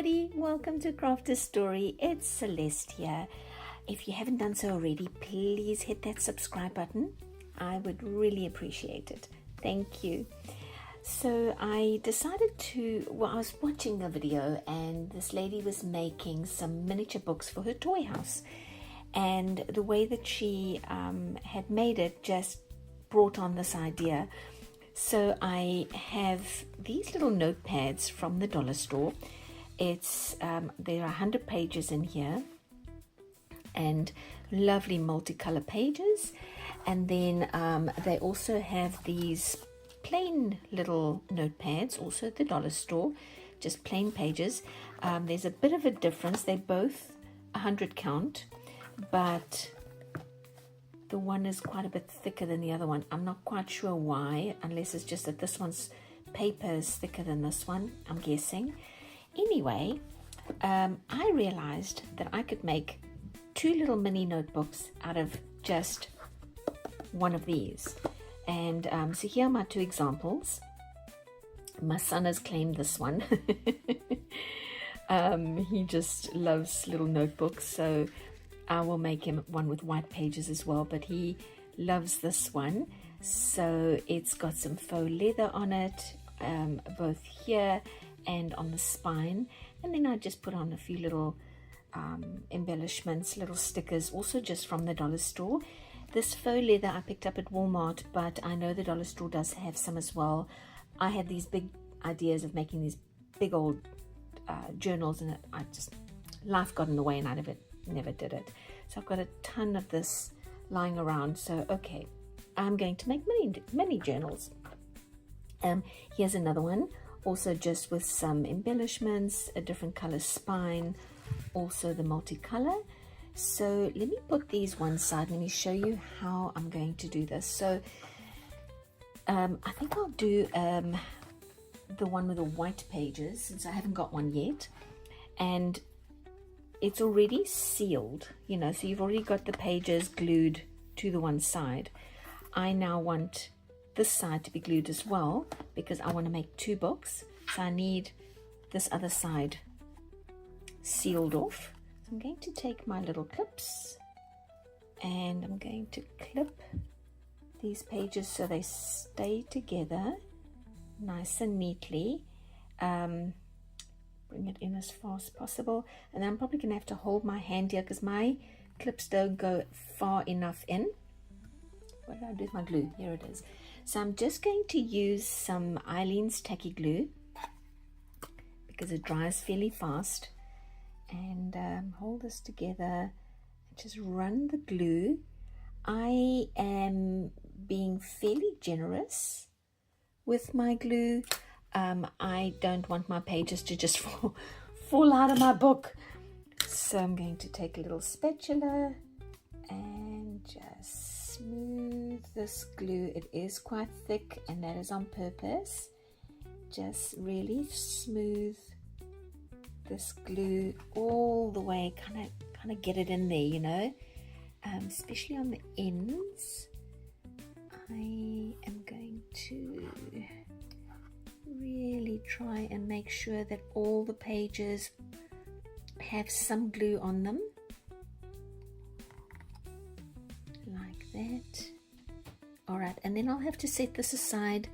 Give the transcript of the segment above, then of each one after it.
everybody, welcome to Crafter's Story. It's Celeste here. If you haven't done so already, please hit that subscribe button. I would really appreciate it. Thank you. So I decided I was watching a video and this lady was making some miniature books for her toy house. And the way that she had made it just brought on this idea. So I have these little notepads from the dollar store. There are 100 pages in here and lovely multicolor pages. And then they also have these plain little notepads, also at the dollar store, just plain pages. There's a bit of a difference. They're both 100 count, but the one is quite a bit thicker than the other one. I'm not quite sure why, unless it's just that this one's paper is thicker than this one, I'm guessing. Anyway, I realized that I could make two little mini notebooks out of just one of these. And so here are my two examples. My son has claimed this one. He just loves little notebooks, so I will make him one with white pages as well, but he loves this one. So it's got some faux leather on it, both here and on the spine. And then I just put on a few little embellishments, little stickers, also just from the dollar store. This faux leather I picked up at Walmart, but I know the dollar store does have some as well. I had these big ideas of making these big old journals, and life got in the way and I never did it. So I've got a ton of this lying around. So okay, I'm going to make mini journals. Here's another one, also just with some embellishments, a different color spine, also the multicolor. So let me put these one side. Let me show you how I'm going to do this. So I think I'll do the one with the white pages, since I haven't got one yet. And it's already sealed, so you've already got the pages glued to the one side. I now want this side to be glued as well, because I want to make two books. So I need this other side sealed off. So I'm going to take my little clips and I'm going to clip these pages so they stay together nice and neatly. Bring it in as far as possible, and I'm probably gonna have to hold my hand here because my clips don't go far enough in. What did I do with my glue? Here it is. So I'm just going to use some Aleene's Tacky glue because it dries fairly fast, and hold this together and just run the glue. I am being fairly generous with my glue. I don't want my pages to just fall out of my book. So I'm going to take a little spatula and just smooth this glue. It is quite thick, and that is on purpose. Just really smooth this glue all the way, kind of get it in there, especially on the ends. I am going to really try and make sure that all the pages have some glue on them, like that. All right, and then I'll have to set this aside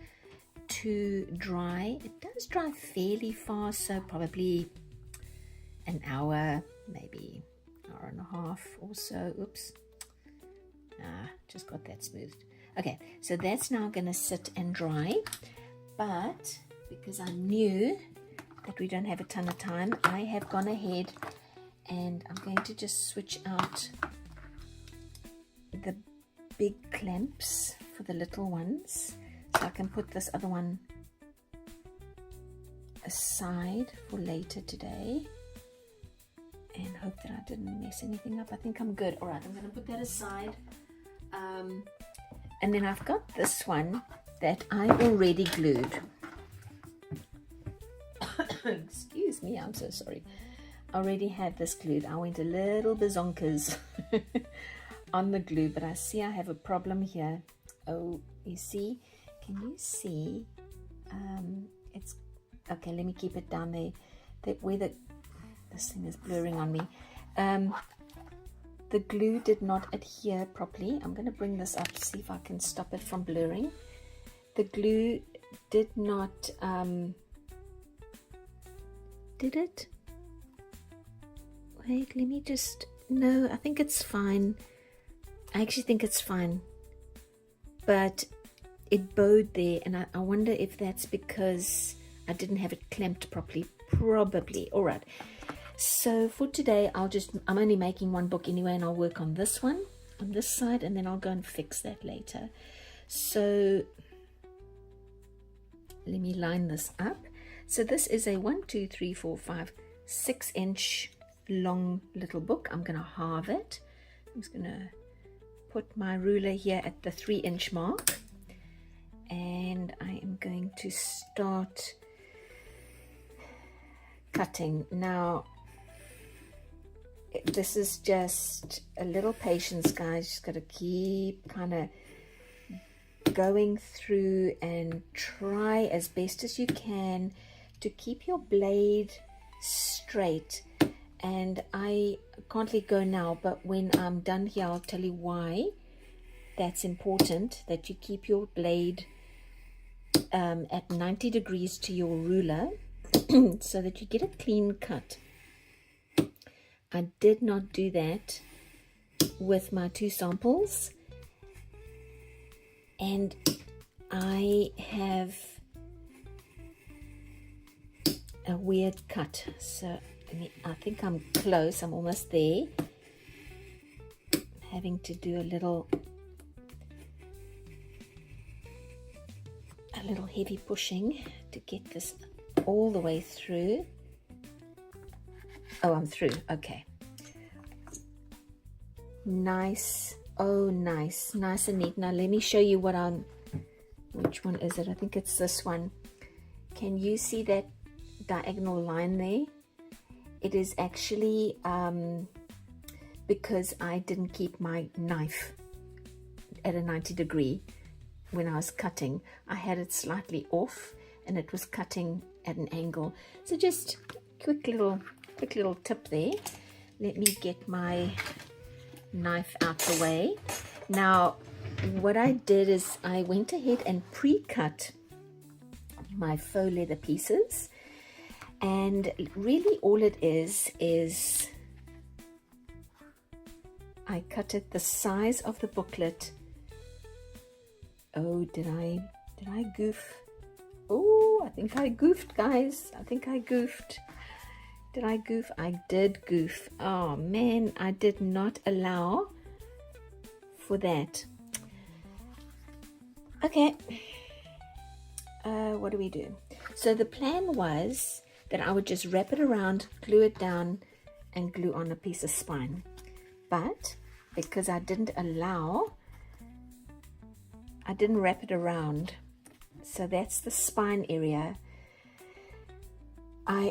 to dry. It does dry fairly fast, so probably an hour, maybe hour and a half or so. Oops, just got that smoothed. Okay, so that's now going to sit and dry. But because I knew that we don't have a ton of time, I have gone ahead and I'm going to just switch out the big clamps for the little ones, so I can put this other one aside for later today and hope that I didn't mess anything up. I think I'm good. All right, I'm going to put that aside. And then I've got this one that I already glued. Excuse me, I'm so sorry. I already had this glued. I went a little bazonkers on the glue, but I see I have a problem here. Oh, you see? Can you see? It's okay. Let me keep it down there. Where the This thing is blurring on me. The glue did not adhere properly. I'm going to bring this up to see if I can stop it from blurring. The glue did not, did it? Wait, let me just, no, I think it's fine. I actually think it's fine. But it bowed there, and I wonder if that's because I didn't have it clamped properly. Probably. All right. So for today, I'm only making one book anyway, and I'll work on this one on this side, and then I'll go and fix that later. So let me line this up. So this is a 6-inch long little book. I'm going to halve it. I'm just going to put my ruler here at the 3-inch mark, and I am going to start cutting. Now this is just a little patience, guys. Just got to keep kind of going through and try as best as you can to keep your blade straight. And I can't let go now, but when I'm done here, I'll tell you why that's important, that you keep your blade at 90 degrees to your ruler so that you get a clean cut. I did not do that with my 2 samples, and I have a weird cut. So I think I'm close. I'm almost there. Having to do a little heavy pushing to get this all the way through. Oh, I'm through. Okay. Nice. Oh, nice and neat. Now let me show you which one is it? I think it's this one. Can you see that diagonal line there? It is actually because I didn't keep my knife at a 90 degree when I was cutting. I had it slightly off and it was cutting at an angle. So just quick little tip there. Let me get my knife out the way. Now what I did is I went ahead and pre-cut my faux leather pieces, and really all it is I cut it the size of the booklet. Oh, did I goof? Oh, I think I goofed, guys. I think I goofed. Did I goof? I did goof. Oh man, I did not allow for that. Okay. What do we do? So the plan was that I would just wrap it around, glue it down, and glue on a piece of spine. But because I didn't wrap it around, so that's the spine area.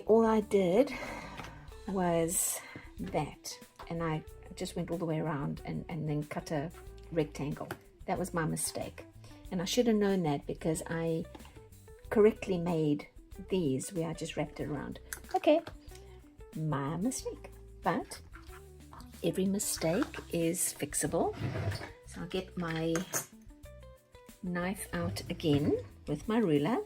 All I did was that, and I just went all the way around and then cut a rectangle. That was my mistake, and I should have known that because I correctly made these where I just wrapped it around. Okay, my mistake, but every mistake is fixable. So I'll get my knife out again with my ruler,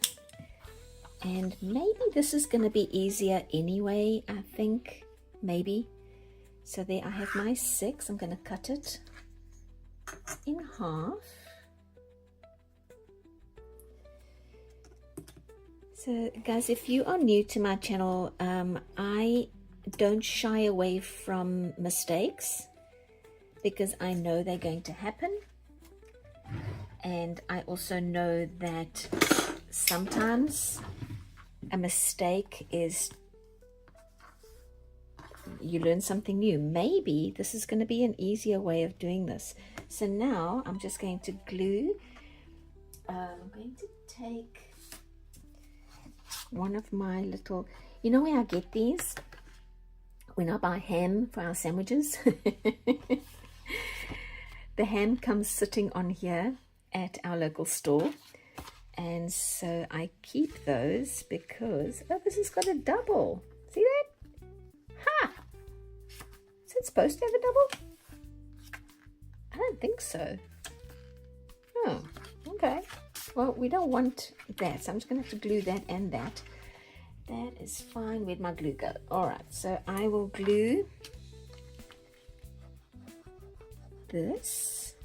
and maybe this is going to be easier anyway. I think maybe. So there I have my 6. I'm going to cut it in half. So guys, if you are new to my channel, I don't shy away from mistakes because I know they're going to happen, and I also know that sometimes a mistake is you learn something new. Maybe this is going to be an easier way of doing this. So now I'm just going to glue. I'm going to take one of my little, you know where I get these? When I buy ham for our sandwiches. The ham comes sitting on here at our local store, and so I keep those because, oh, this has got a double. See that? it supposed to have a double? I don't think so. Oh, okay. Well, we don't want that, so I'm just going to have to glue that and that. That is fine. Where'd my glue go? Alright, so I will glue this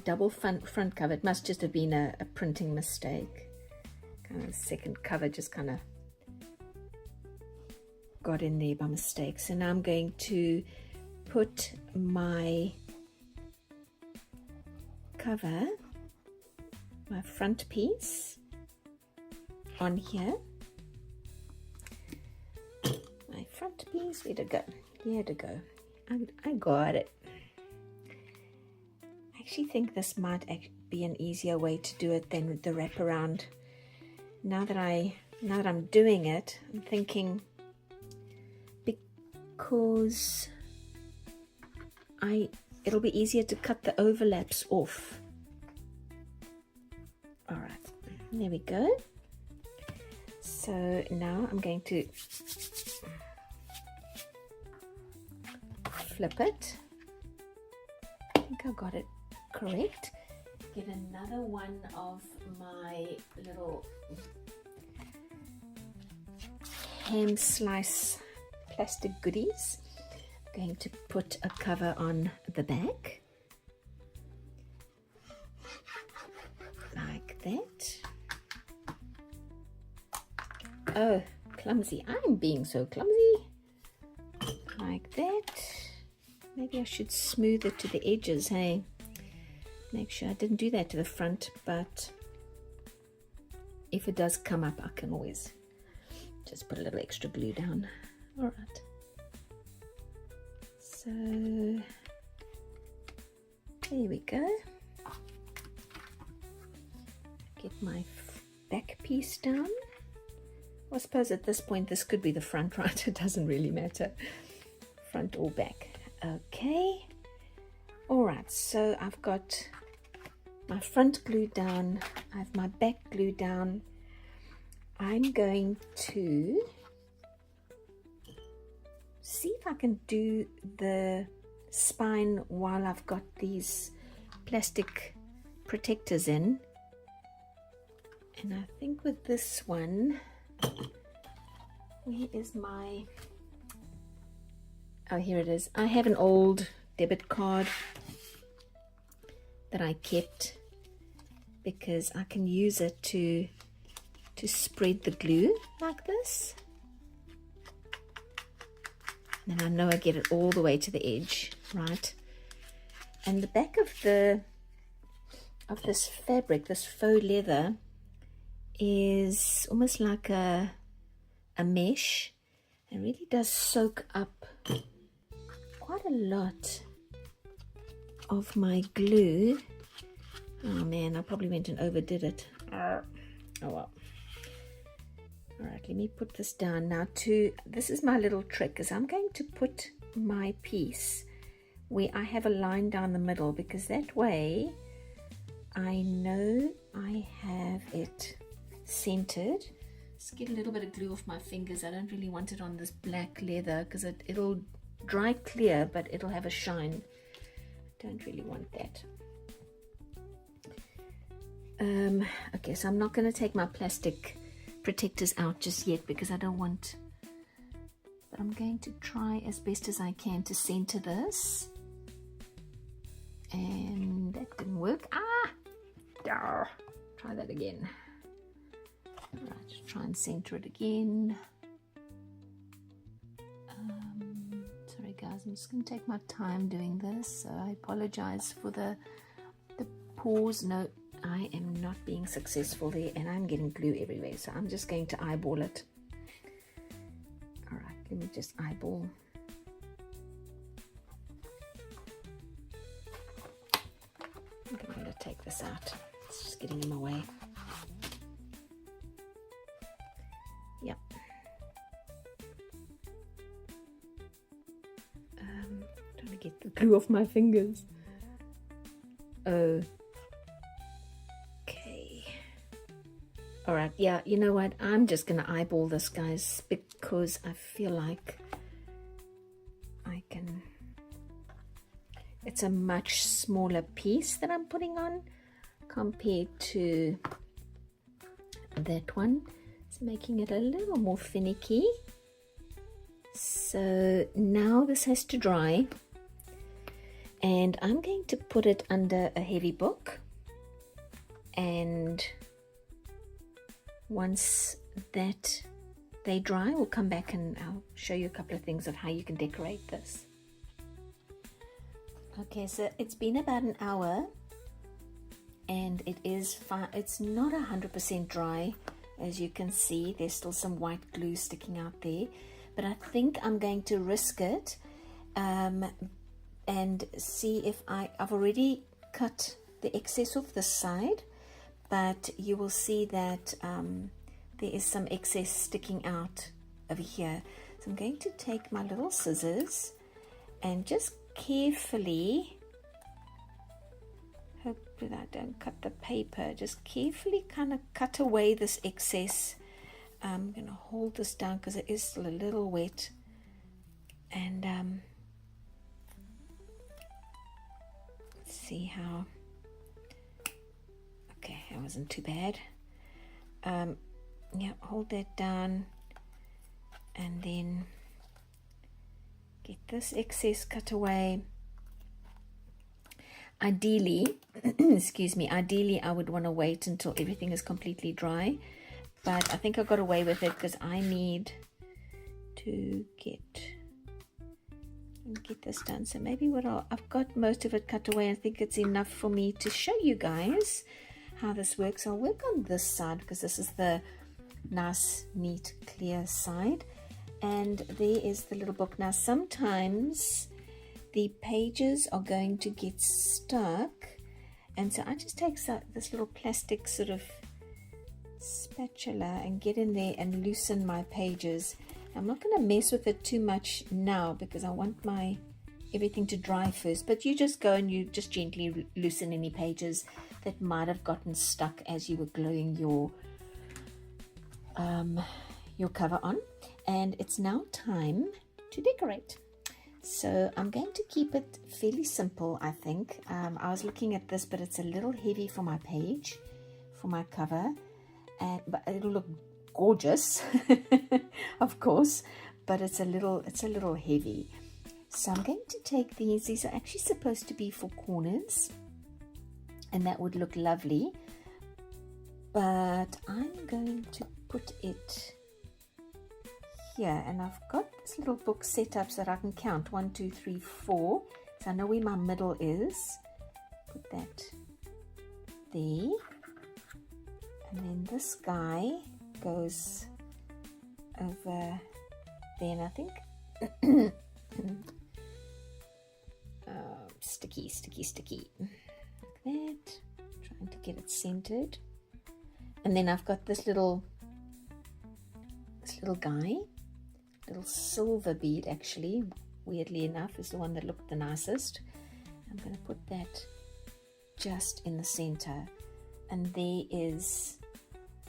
double front cover. It must just have been a printing mistake. Kind of the second cover just kind of got in there by mistake. So now I'm going to put my cover, my front piece, on here. My front piece, where'd it go? Here to go. I got it. I actually think this might be an easier way to do it than with the wraparound. Now that I'm doing it, I'm thinking, because it'll be easier to cut the overlaps off. All right, there we go. So now I'm going to flip it. I think I got it correct. Get another one of my little hand slice plastic goodies. I'm going to put a cover on the back like that. Oh, clumsy. I'm being so clumsy. Like that. Maybe I should smooth it to the edges, hey? Make sure I didn't do that to the front, but if it does come up, I can always just put a little extra glue down. All right. So, there we go. Get my back piece down. I suppose at this point this could be the front, right? It doesn't really matter, front or back. Okay. All right, so I've got my front glued down. I have my back glued down. I'm going to see if I can do the spine while I've got these plastic protectors in. And I think with this one, where is my, oh, here it is. I have an old debit card that I kept because I can use it to spread the glue like this. And then I know I get it all the way to the edge, right? And the back of this fabric, this faux leather, is almost like a mesh. It really does soak up quite a lot of my glue. Oh man, I probably went and overdid it. Oh well. All right, let me put this down now. This is my little trick, is I'm going to put my piece where I have a line down the middle, because that way I know I have it centered. Just get a little bit of glue off my fingers. I don't really want it on this black leather because it'll dry clear, but it'll have a shine. I don't really want that. Okay, so I'm not going to take my plastic protectors out just yet because I don't want, but I'm going to try as best as I can to center this. And that didn't work. Try that again. Right, try and center it again. Sorry guys, I'm just going to take my time doing this, so I apologize for the pause. No, I am not being successful there, and I'm getting glue everywhere, so I'm just going to eyeball it. All right, let me just eyeball. I'm going to take this out. It's just getting in my way. Yep. Trying to get the glue off my fingers. Oh. Okay. All right. Yeah. You know what? I'm just gonna eyeball this, guys, because I feel like I can, it's a much smaller piece that I'm putting on compared to that one. It's making it a little more finicky. So now this has to dry, and I'm going to put it under a heavy book, and once that they dry, we'll come back and I'll show you a couple of things of how you can decorate this. Okay, so it's been about an hour and it is fine. It's not 100% dry. As you can see, there's still some white glue sticking out there, but I think I'm going to risk it and see if I've already cut the excess off this side, but you will see that there is some excess sticking out over here. So I'm going to take my little scissors and just carefully, hope that I don't cut the paper, just carefully kind of cut away this excess. I'm going to hold this down because it is still a little wet, and let's see how. Okay, that wasn't too bad. Yeah, hold that down and then get this excess cut away. Ideally, excuse me, ideally I would want to wait until everything is completely dry, but I think I got away with it because I need to get this done. So maybe I've got most of it cut away. I think it's enough for me to show you guys how this works. I'll work on this side because this is the nice, neat, clear side, and there is the little book. Now sometimes the pages are going to get stuck, and so I just take this little plastic sort of spatula and get in there and loosen my pages. I'm not going to mess with it too much now because I want everything to dry first, but you just go and you just gently loosen any pages that might have gotten stuck as you were gluing your cover on. And it's now time to decorate. So I'm going to keep it fairly simple, I think. I was looking at this, but it's a little heavy for my page, for my cover, but it'll look gorgeous of course, but it's a little heavy. So I'm going to take these are actually supposed to be for corners, and that would look lovely, but I'm going to put it here, and I've got this little book set up so that I can count 1, 2, 3, 4, so I know where my middle is. Put that there, and then this guy goes over there, and I think sticky like that, trying to get it centered. And then I've got this little guy, little silver bead, actually weirdly enough is the one that looked the nicest. I'm going to put that just in the center, and there is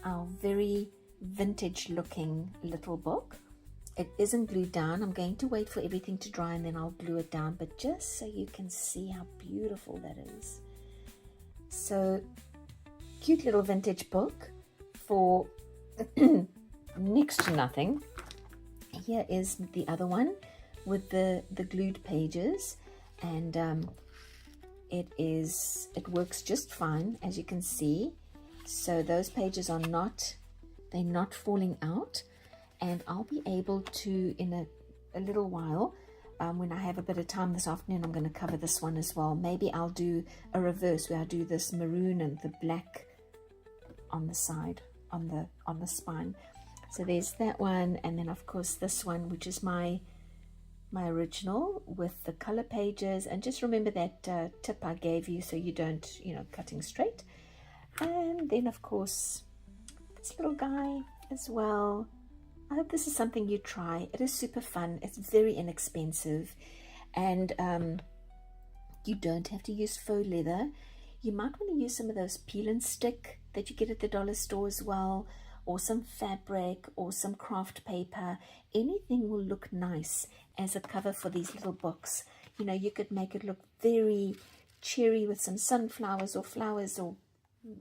our very vintage looking little book. It isn't glued down. I'm going to wait for everything to dry and then I'll glue it down, but just so you can see how beautiful that is. So cute little vintage book for next to nothing. Here is the other one with the glued pages, and it works just fine, as you can see. So those pages are not falling out, and I'll be able to, in a little while, when I have a bit of time this afternoon, I'm going to cover this one as well. Maybe I'll do a reverse where I do this maroon and the black on the side, on the spine. So there's that one, and then of course this one, which is my original with the color pages. And just remember that tip I gave you, so you don't, cutting straight. And then of course this little guy as well. I hope this is something you try. It is super fun. It's very inexpensive, and you don't have to use faux leather. You might want to use some of those peel and stick that you get at the dollar store as well, or some fabric or some craft paper. Anything will look nice as a cover for these little books. You know, you could make it look very cheery with some sunflowers or flowers or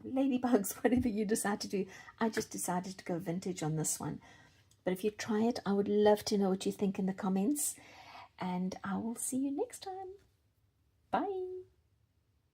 ladybugs, whatever you decide to do. I just decided to go vintage on this one. But if you try it, I would love to know what you think in the comments. And I will see you next time. Bye.